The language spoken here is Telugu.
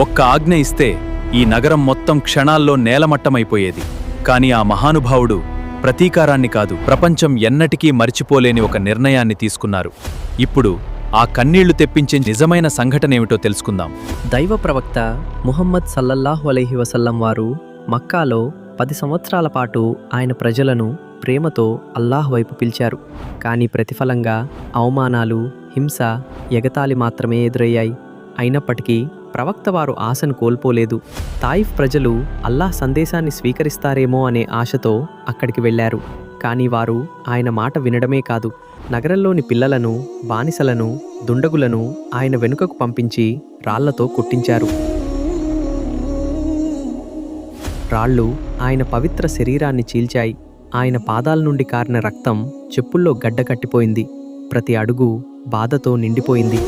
ఒక్క ఆజ్ఞ ఇస్తే ఈ నగరం మొత్తం క్షణాల్లో నేలమట్టమైపోయేది. కాని ఆ మహానుభావుడు ప్రతీకారాన్ని కాదు, ప్రపంచం ఎన్నటికీ మరిచిపోలేని ఒక నిర్ణయాన్ని తీసుకున్నారు. ఇప్పుడు ఆ కన్నీళ్లు తెప్పించే నిజమైన సంఘటనేమిటో తెలుసుకుందాం. దైవ ప్రవక్త ముహమ్మద్ సల్లల్లాహు అలైహి వసల్లం వారు మక్కాలో 10 సంవత్సరాల పాటు ఆయన ప్రజలను ప్రేమతో అల్లాహ్ వైపు పిలిచారు. కానీ ప్రతిఫలంగా అవమానాలు, హింస, ఎగతాళి మాత్రమే ఎదురయ్యాయి. అయినప్పటికీ ప్రవక్త వారు ఆశను కోల్పోలేదు. తాయిఫ్ ప్రజలు అల్లాహ్ సందేశాన్ని స్వీకరిస్తారేమో అనే ఆశతో అక్కడికి వెళ్లారు. కానీ వారు ఆయన మాట వినడమే కాదు, నగరంలోని పిల్లలను, బానిసలను, దుండగులను ఆయన వెనుకకు పంపించి రాళ్లతో కొట్టించారు. రాళ్ళు ఆయన పవిత్ర శరీరాన్ని చీల్చాయి. ఆయన పాదాల నుండి కారిన రక్తం చెప్పుల్లో గడ్డకట్టిపోయింది. ప్రతి అడుగు బాధతో నిండిపోయింది.